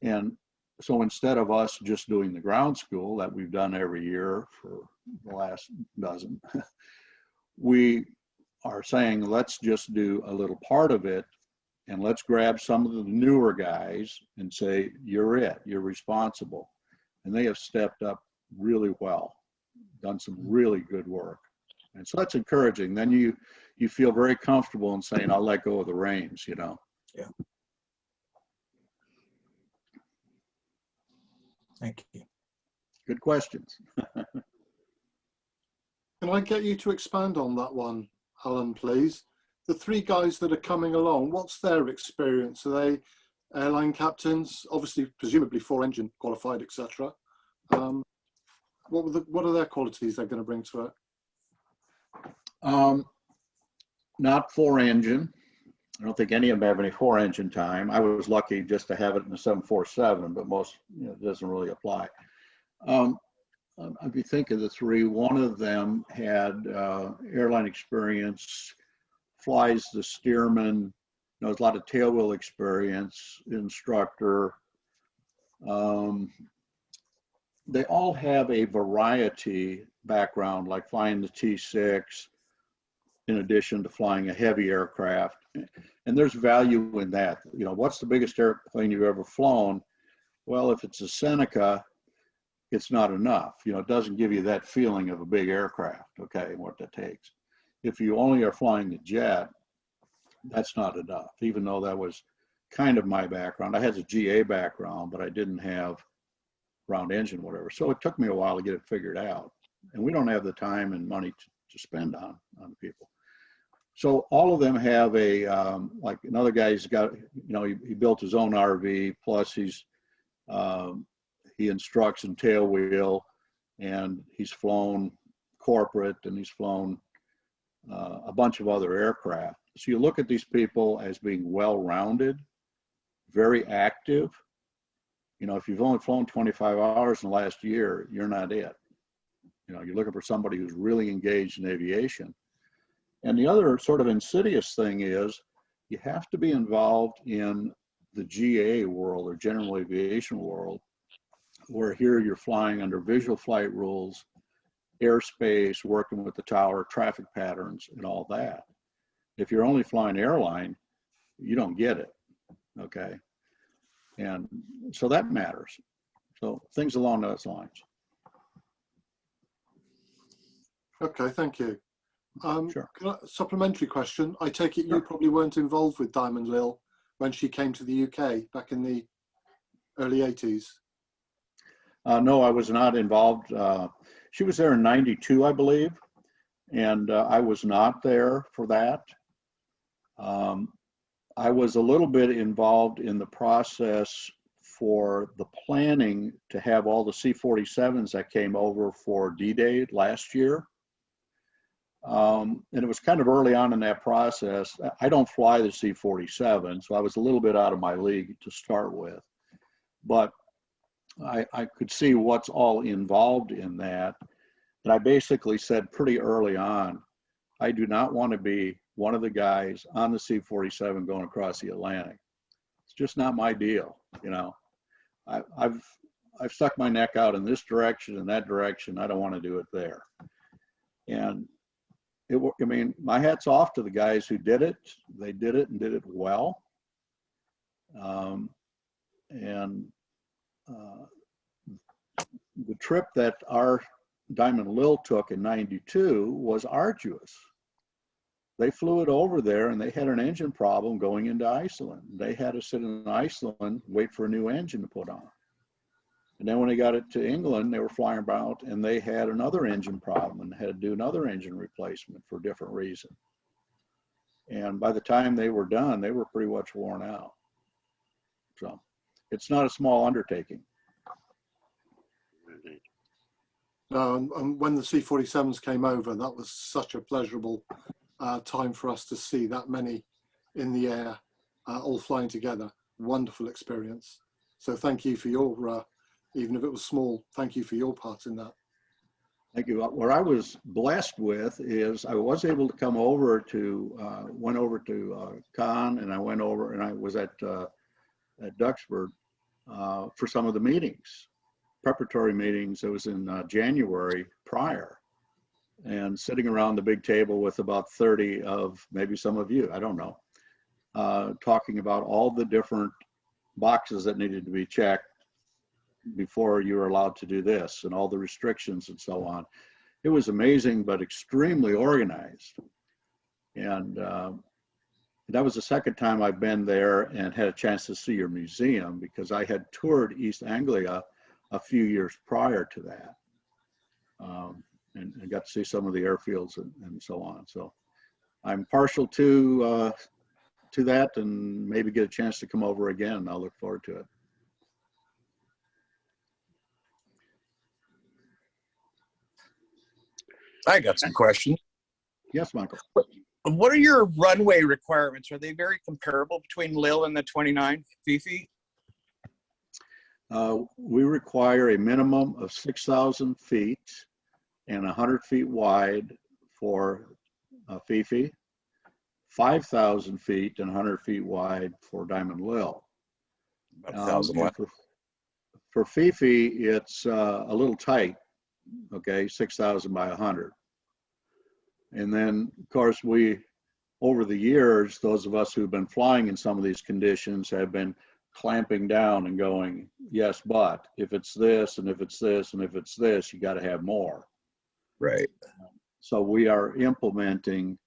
Speaker 1: And so instead of us just doing the ground school that we've done every year for the last dozen, we are saying, let's just do a little part of it, and let's grab some of the newer guys and say, you're responsible. And they have stepped up really well, done some really good work. And so that's encouraging. Then you feel very comfortable in saying, I'll let go of the reins, you know.
Speaker 2: Yeah. Thank you.
Speaker 1: Good questions.
Speaker 8: Can I get you to expand on that one, Alan, please? The three guys that are coming along, what's their experience? Are they airline captains, obviously, presumably four-engine qualified, etc.? What are their qualities they're going to bring to it?
Speaker 1: Not four-engine. I don't think any of them have any four-engine time. I was lucky just to have it in the 747, but most, you know, it doesn't really apply. If you think of the three, one of them had airline experience, flies the Stearman, knows a lot of tailwheel experience, instructor. They all have a variety background, like flying the T6, in addition to flying a heavy aircraft. And there's value in that. You know, what's the biggest airplane you've ever flown? Well, if it's a Seneca, it's not enough. You know, it doesn't give you that feeling of a big aircraft, okay, what that takes. If you only are flying the jet, that's not enough, even though that was kind of my background. I had a GA background, but I didn't have round engine, whatever. So it took me a while to get it figured out. And we don't have the time and money to spend on people. So all of them have a, like another guy's got, you know, he built his own RV, plus he instructs in tailwheel, and he's flown corporate, and he's flown a bunch of other aircraft. So you look at these people as being well-rounded, very active. You know, if you've only flown 25 hours in the last year, you're not it. You know, you're looking for somebody who's really engaged in aviation. And the other sort of insidious thing is you have to be involved in the GA world, or general aviation world, where here you're flying under visual flight rules, airspace, working with the tower, traffic patterns, and all that. If you're only flying airline, you don't get it, okay? And so that matters. So things along those lines.
Speaker 8: Okay, thank you.
Speaker 1: Sure.
Speaker 8: Supplementary question. I take it you probably weren't involved with Diamond Lil when she came to the UK back in the early 80s?
Speaker 1: No, I was not involved. She was there in '92, I believe, and I was not there for that. I was a little bit involved in the process for the planning to have all the C-47s that came over for D-Day last year. And it was kind of early on in that process. I don't fly the C-47, so I was a little bit out of my league to start with. But I could see what's all involved in that. And I basically said pretty early on, I do not want to be one of the guys on the C-47 going across the Atlantic. It's just not my deal, you know. I've stuck my neck out in this direction and that direction. I don't want to do it there. And I mean, my hat's off to the guys who did it. They did it and did it well. The trip that our Diamond Lil took in '92 was arduous. They flew it over there and they had an engine problem going into Iceland. They had to sit in Iceland, wait for a new engine to put on. And then when they got it to England, they were flying about and they had another engine problem and had to do another engine replacement for a different reason. And by the time they were done, they were pretty much worn out. So it's not a small undertaking.
Speaker 8: And when the C-47s came over, that was such a pleasurable time for us to see that many in the air, all flying together. Wonderful experience. So thank you for your, even if it was small, thank you for your part in that.
Speaker 1: Thank you. What I was blessed with is I was able to come over to, went over to Cannes, and I went over and I was at Duxford for some of the meetings, preparatory meetings. It was in January prior, and sitting around the big table with about 30 of maybe some of you, I don't know, talking about all the different boxes that needed to be checked before you were allowed to do this and all the restrictions and so on. It was amazing, but extremely organized. And that was the second time I've been there and had a chance to see your museum, because I had toured East Anglia a few years prior to that, and got to see some of the airfields and so on. So I'm partial to that, and maybe get a chance to come over again. I'll look forward to it.
Speaker 9: I got some questions.
Speaker 1: Yes, Michael.
Speaker 9: What are your runway requirements? Are they very comparable between Lille and the 29 FIFI?
Speaker 1: We require a minimum of 6,000 feet and 100 feet wide for FIFI, 5,000 feet and 100 feet wide for Diamond Lille.
Speaker 9: About 1,000 wide.
Speaker 1: For FIFI, it's a little tight, okay, 6,000 by 100. And then, of course, we, over the years, those of us who've been flying in some of these conditions have been clamping down and going, yes, but if it's this, and if it's this, and if it's this, you got to have more.
Speaker 9: Right.
Speaker 1: So we are implementing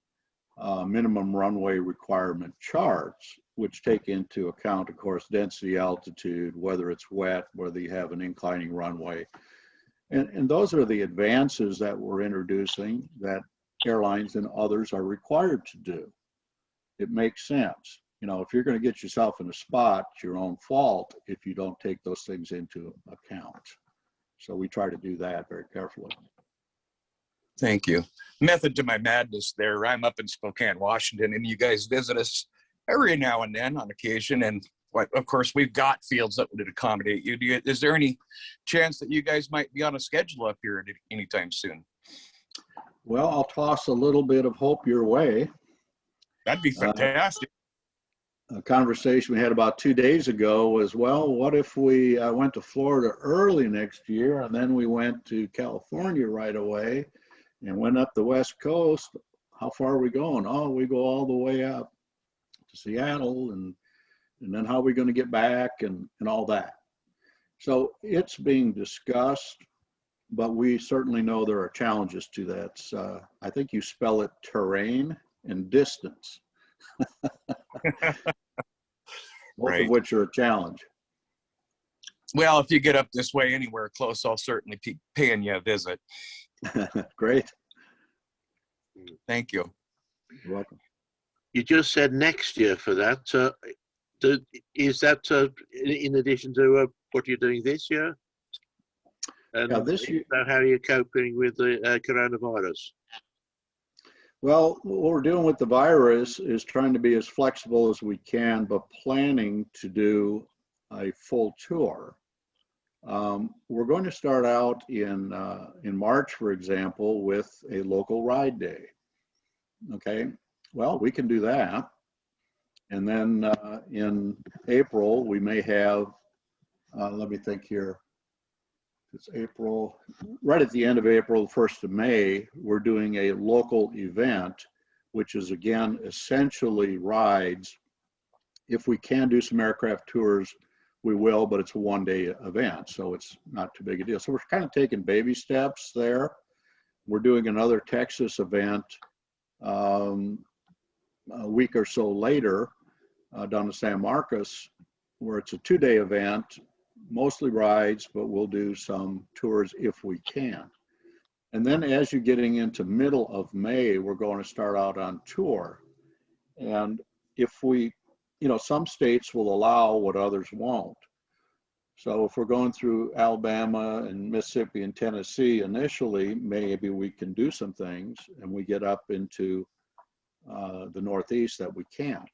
Speaker 1: minimum runway requirement charts, which take into account, of course, density, altitude, whether it's wet, whether you have an inclining runway. And those are the advances that we're introducing that airlines and others are required to do. It makes sense. You know, if you're going to get yourself in a spot, it's your own fault if you don't take those things into account. So we try to do that very carefully.
Speaker 9: Thank you. Method to my madness there. I'm up in Spokane, Washington, and you guys visit us every now and then on occasion. And of course, we've got fields that would accommodate you. Is there any chance that you guys might be on a schedule up here anytime soon?
Speaker 1: Well, I'll toss a little bit of hope your way.
Speaker 9: That'd be fantastic.
Speaker 1: A conversation we had about 2 days ago was, well, what if we went to Florida early next year, and then we went to California right away and went up the West Coast? How far are we going? Oh, we go all the way up to Seattle, and then how are we going to get back, and all that. So it's being discussed, but we certainly know there are challenges to that. I think you spell it terrain and distance. Both
Speaker 9: Right.
Speaker 1: of which are a challenge.
Speaker 9: Well, if you get up this way anywhere close, I'll certainly be paying you a visit.
Speaker 1: Great.
Speaker 9: Thank you.
Speaker 1: You're welcome.
Speaker 10: You just said next year for that. Is that in addition to what you're doing this year? And
Speaker 1: Yeah, this year.
Speaker 10: How are you coping with the coronavirus?
Speaker 1: Well, what we're doing with the virus is trying to be as flexible as we can, but planning to do a full tour. We're going to start out in March, for example, with a local ride day. Okay, well, we can do that. And then in April, we may have, let me think here. It's April, right at the end of April, 1st of May, we're doing a local event, which is, again, essentially rides. If we can do some aircraft tours, we will, but it's a one-day event, so it's not too big a deal. So we're kind of taking baby steps there. We're doing another Texas event a week or so later down to San Marcos, where it's a 2-day event, mostly rides, but we'll do some tours if we can. And then as you're getting into middle of May, we're going to start out on tour. And if we, some states will allow what others won't. So if we're going through Alabama and Mississippi and Tennessee initially, maybe we can do some things, and we get up into the Northeast that we can't.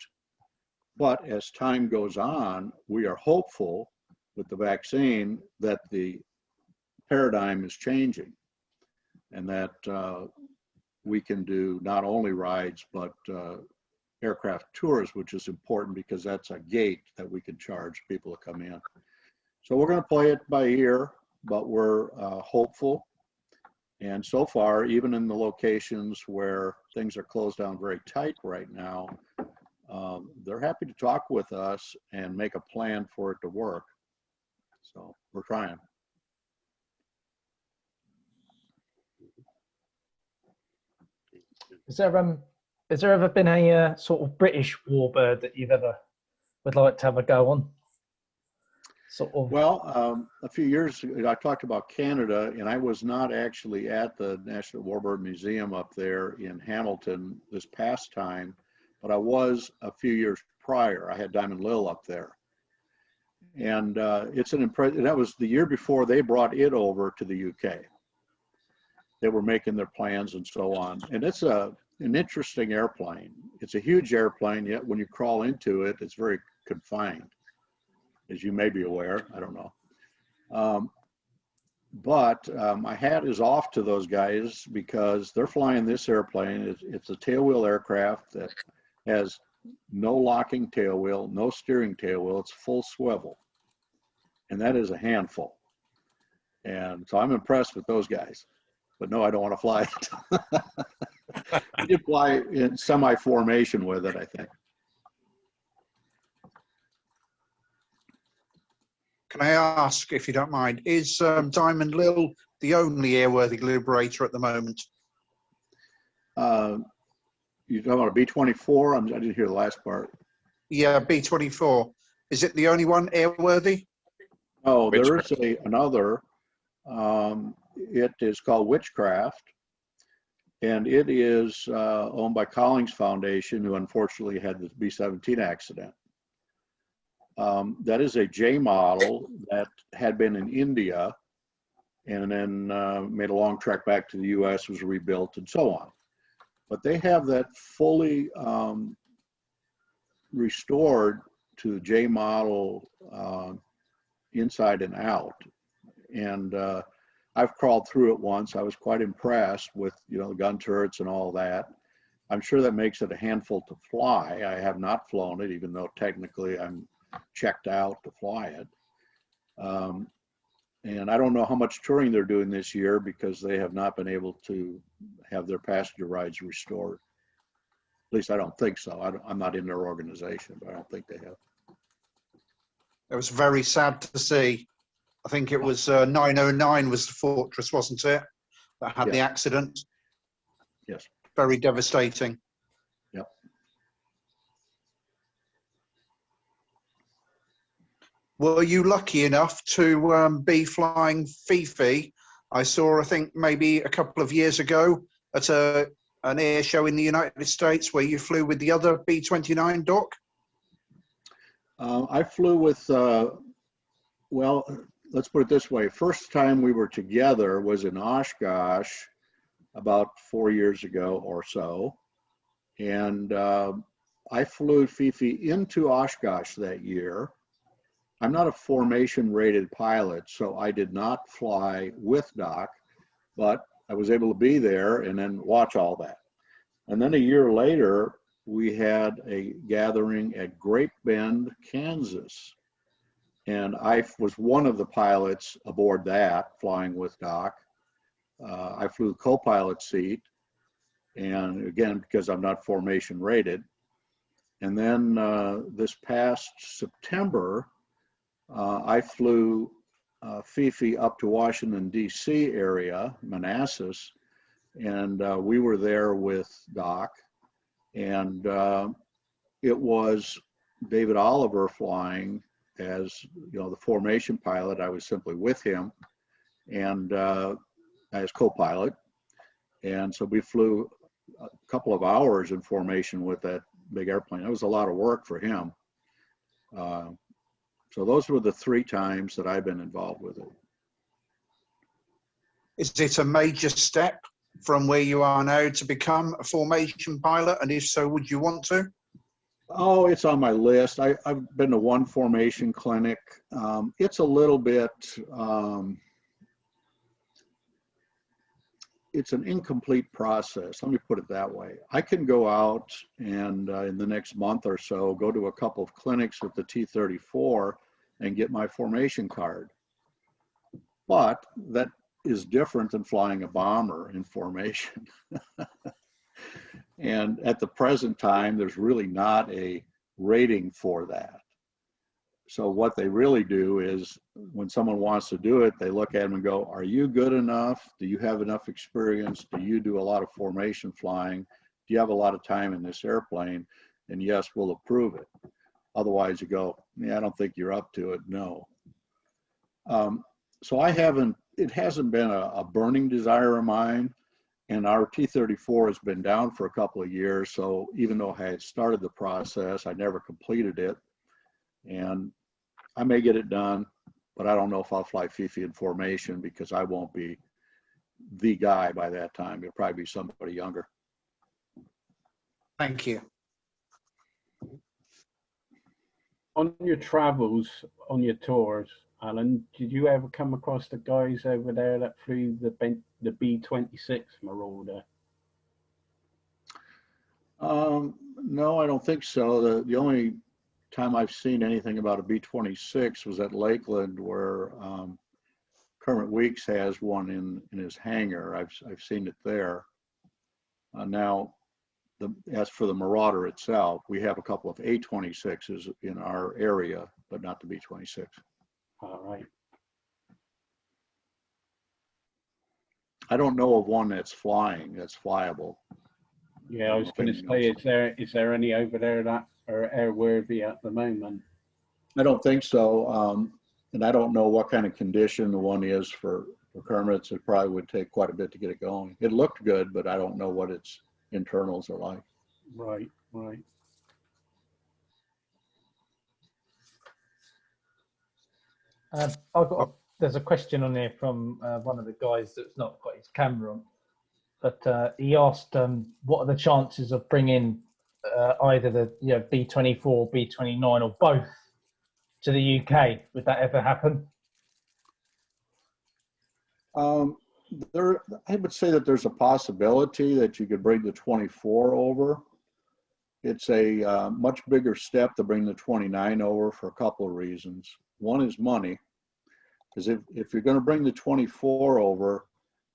Speaker 1: But as time goes on, we are hopeful with the vaccine that the paradigm is changing, and that we can do not only rides, but aircraft tours, which is important because that's a gate that we can charge people to come in. So we're going to play it by ear, but we're hopeful. And so far, even in the locations where things are closed down very tight right now, they're happy to talk with us and make a plan for it to work. So we're trying.
Speaker 3: Has there ever been a sort of British warbird that you've ever would like to have a go on? Sort of.
Speaker 1: Well, a few years ago, I talked about Canada, and I was not actually at the National Warbird Museum up there in Hamilton this past time, but I was a few years prior. I had Diamond Lil up there. And it's an impressive, that was the year before they brought it over to the UK. They were making their plans and so on. And it's an interesting airplane. It's a huge airplane, yet when you crawl into it, it's very confined, as you may be aware. I don't know. But my hat is off to those guys because they're flying this airplane. It's a tailwheel aircraft that has no locking tailwheel, no steering tailwheel. It's full swivel. And that is a handful. And so I'm impressed with those guys. But no, I don't want to fly it. I did fly in semi-formation with it, I think.
Speaker 11: Can I ask, if you don't mind, is Diamond Lil the only airworthy Liberator at the moment?
Speaker 1: You're talking about a B-24? I didn't hear the last part.
Speaker 11: Yeah, B-24. Is it the only one airworthy?
Speaker 1: Oh, there is another. It is called Witchcraft, and it is owned by Collings Foundation, who unfortunately had the B-17 accident. That is a J model that had been in India and then made a long trek back to the US, was rebuilt and so on. But they have that fully restored to the J model inside and out. And I've crawled through it once. I was quite impressed with, the gun turrets and all that. I'm sure that makes it a handful to fly. I have not flown it, even though technically I'm checked out to fly it. And I don't know how much touring they're doing this year because they have not been able to have their passenger rides restored. At least I don't think so. I'm not in their organization, but I don't think they have.
Speaker 11: It was very sad to see. I think it was 909 was the Fortress, wasn't it? That had the accident.
Speaker 1: Yes.
Speaker 11: Very devastating.
Speaker 1: Yep.
Speaker 11: Were you lucky enough to be flying FIFI? I saw, I think, maybe a couple of years ago at an air show in the United States where you flew with the other B-29 doc.
Speaker 1: I flew with, well, let's put it this way. First time we were together was in Oshkosh about 4 years ago or so. And I flew FIFI into Oshkosh that year. I'm not a formation rated pilot, so I did not fly with Doc, but I was able to be there and then watch all that. And then a year later, we had a gathering at Great Bend, Kansas. And I was one of the pilots aboard that, flying with Doc. I flew the co-pilot seat, and again, because I'm not formation rated. And then this past September, I flew FIFI up to Washington, D.C. area, Manassas, and we were there with Doc. And it was David Oliver flying as, the formation pilot. I was simply with him and as co-pilot. And so we flew a couple of hours in formation with that big airplane. It was a lot of work for him. So those were the 3 times that I've been involved with it.
Speaker 11: Is it a major step from where you are now to become a formation pilot? And if so, would you want to?
Speaker 1: Oh, it's on my list. I've been to one formation clinic. It's a little bit, it's an incomplete process. Let me put it that way. I can go out and in the next month or so, go to a couple of clinics with the T-34 and get my formation card. But that is different than flying a bomber in formation. And at the present time, there's really not a rating for that. So what they really do is when someone wants to do it, they look at them and go, are you good enough? Do you have enough experience? Do you do a lot of formation flying? Do you have a lot of time in this airplane? And yes, we'll approve it. Otherwise you go, yeah, I don't think you're up to it. No. So it hasn't been a burning desire of mine. And our T-34 has been down for a couple of years. So even though I had started the process, I never completed it. And I may get it done, but I don't know if I'll fly FIFI in formation because I won't be the guy by that time. It'll probably be somebody younger.
Speaker 11: Thank you.
Speaker 12: On your travels, on your tours, Alan, did you ever come across the guys over there that flew the B-26 Marauder?
Speaker 1: No, I don't think so. The only time I've seen anything about a B-26 was at Lakeland, where Kermit Weeks has one in his hangar. I've seen it there. Now, as for the Marauder itself, we have a couple of A-26s in our area, but not the B-26.
Speaker 12: All right.
Speaker 1: I don't know of one that's flying, that's flyable.
Speaker 12: Yeah, I was going to say, is there any over there that are airworthy at the moment?
Speaker 1: I don't think so. And I don't know what kind of condition the one is for Kermit's. It probably would take quite a bit to get it going. It looked good, but I don't know what its internals are like.
Speaker 12: Right, right.
Speaker 3: There's a question on here from one of the guys that's not got his camera on, but he asked, what are the chances of bringing either the B-24, B-29, or both to the UK? Would that ever happen?
Speaker 1: I would say that there's a possibility that you could bring the 24 over. It's a much bigger step to bring the 29 over for a couple of reasons. One is money, because if you're going to bring the 24 over,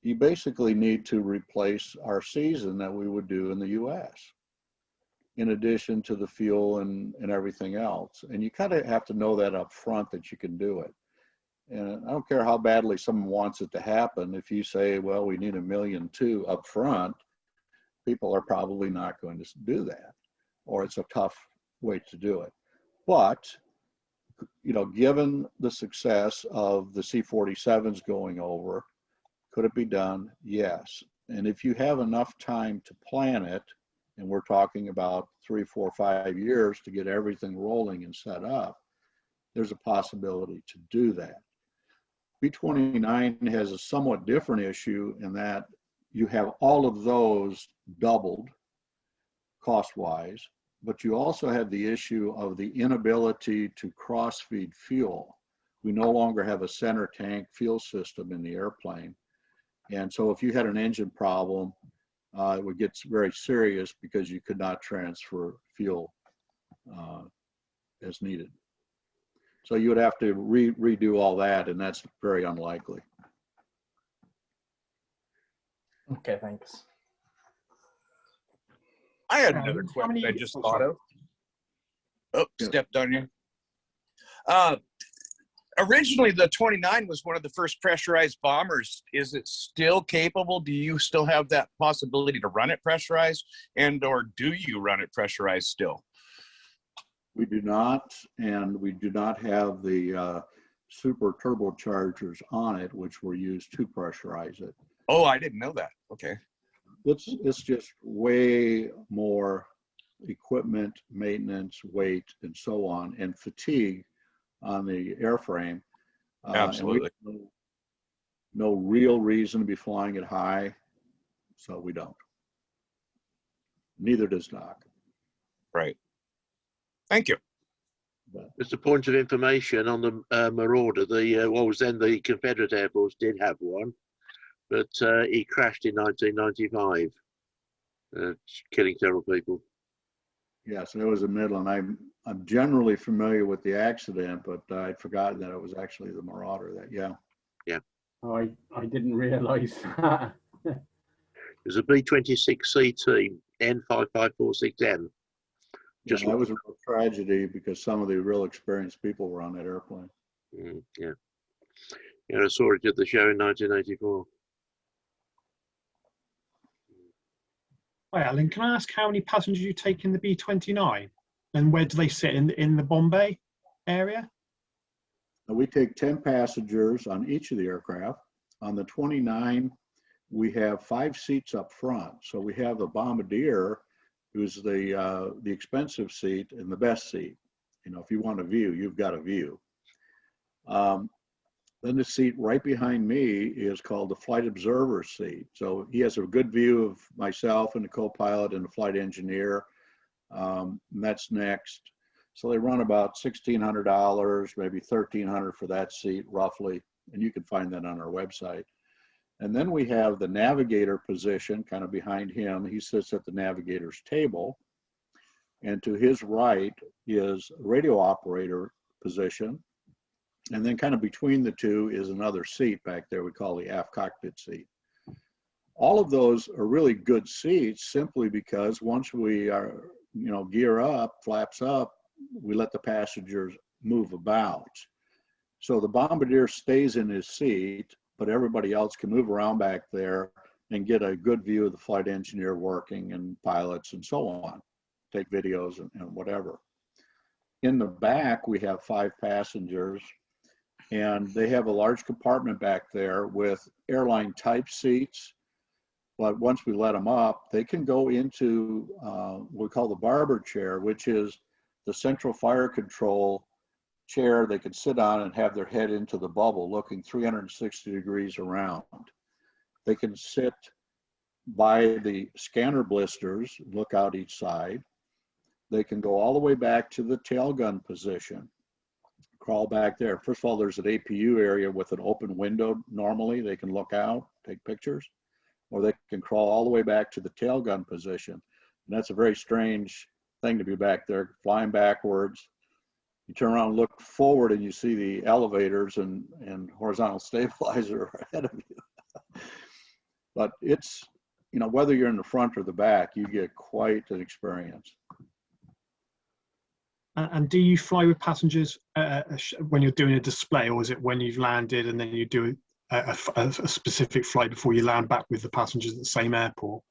Speaker 1: you basically need to replace our season that we would do in the US, in addition to the fuel and everything else. And you kind of have to know that up front that you can do it. And I don't care how badly someone wants it to happen. If you say, well, we need $1.2 million up front, people are probably not going to do that, or it's a tough way to do it. But, you know, given the success of the C-47s going over, could it be done? Yes. And if you have enough time to plan it, and we're talking about 3, 4, 5 years to get everything rolling and set up, there's a possibility to do that. B-29 has a somewhat different issue in that you have all of those doubled cost-wise, but you also have the issue of the inability to cross-feed fuel. We no longer have a center tank fuel system in the airplane. And so if you had an engine problem, it would get very serious because you could not transfer fuel as needed. So you would have to redo all that, and that's very unlikely.
Speaker 3: Okay, thanks.
Speaker 9: I had another question I just thought of. Oh, stepped on you. Originally, the 29 was one of the first pressurized bombers. Is it still capable? Do you still have that possibility to run it pressurized, and or do you run it pressurized still?
Speaker 1: We do not, and we do not have the super turbochargers on it, which were used to pressurize it.
Speaker 9: Oh, I didn't know that. Okay.
Speaker 1: It's just way more equipment, maintenance, weight, and so on, and fatigue on the airframe.
Speaker 9: Absolutely.
Speaker 1: And we have no real reason to be flying it high, so we don't. Neither does Doc.
Speaker 9: Right. Thank you.
Speaker 10: Just a point of information on the Marauder. The what was then the Confederate Air Force did have one, but he crashed in 1995, killing several people.
Speaker 1: Yes, it was a middle, and I'm generally familiar with the accident, but I'd forgotten that it was actually the Marauder. That
Speaker 12: Oh, I didn't realise that.
Speaker 10: It was a B-26CT N5546M.
Speaker 1: Just that was a real tragedy because some of the real experienced people were on that airplane.
Speaker 10: Yeah. Yeah, I saw it at the show in 1984.
Speaker 13: Hi, Alan. Can I ask how many passengers you take in the B-29, and where do they sit in the Bombay area?
Speaker 1: We take 10 passengers on each of the aircraft. On the 29, we have 5 seats up front. So we have the Bombardier, who's the expensive seat and the best seat. You know, if you want a view, you've got a view. Then the seat right behind me is called the flight observer seat. So he has a good view of myself and the co-pilot and the flight engineer. And that's next. So they run about $1,600, maybe $1,300 for that seat roughly. And you can find that on our website. And then we have the navigator position kind of behind him. He sits at the navigator's table. And to his right is radio operator position. And then kind of between the two is another seat back there we call the aft cockpit seat. All of those are really good seats simply because once we are, you know, gear up, flaps up, we let the passengers move about. So the Bombardier stays in his seat, but everybody else can move around back there and get a good view of the flight engineer working and pilots and so on, take videos and whatever. In the back, we have 5 passengers, and they have a large compartment back there with airline type seats. But once we let them up, they can go into what we call the barber chair, which is the central fire control chair they can sit on and have their head into the bubble looking 360 degrees around. They can sit by the scanner blisters, look out each side. They can go all the way back to the tail gun position, crawl back there. First of all, there's an APU area with an open window normally. They can look out, take pictures, or they can crawl all the way back to the tail gun position. And that's a very strange thing to be back there, flying backwards. You turn around and look forward and you see the elevators and horizontal stabilizer ahead of you. But it's, you know, whether you're in the front or the back, you get quite an experience.
Speaker 13: And do you fly with passengers when you're doing a display, or is it when you've landed and then you do a specific flight before you land back with the passengers at the same airport?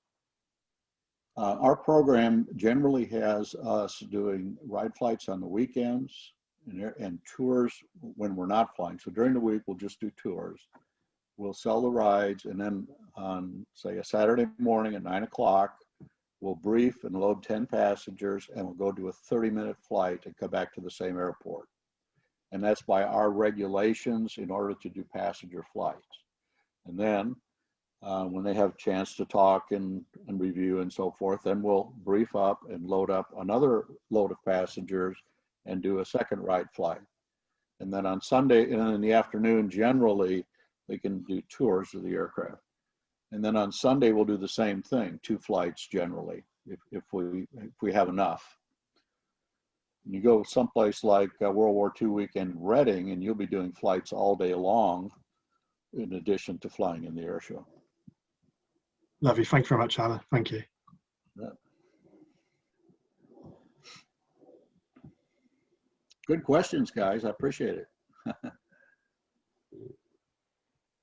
Speaker 1: Our program generally has us doing ride flights on the weekends and tours when we're not flying. So during the week, we'll just do tours. We'll sell the rides, and then on, say, a Saturday morning at 9 o'clock, we'll brief and load 10 passengers, and we'll go do a 30-minute flight and come back to the same airport. And that's by our regulations in order to do passenger flights. And then when they have a chance to talk and review and so forth, then we'll brief up and load up another load of passengers and do a second ride flight. And then on Sunday in the afternoon, generally, they can do tours of the aircraft. And then on Sunday, we'll do the same thing, 2 flights generally, if we have enough. You go someplace like World War II weekend Reading, and you'll be doing flights all day long in addition to flying in the air show.
Speaker 13: Lovely. Thank you very much, Alan. Thank you.
Speaker 1: Yeah. Good questions, guys. I appreciate it.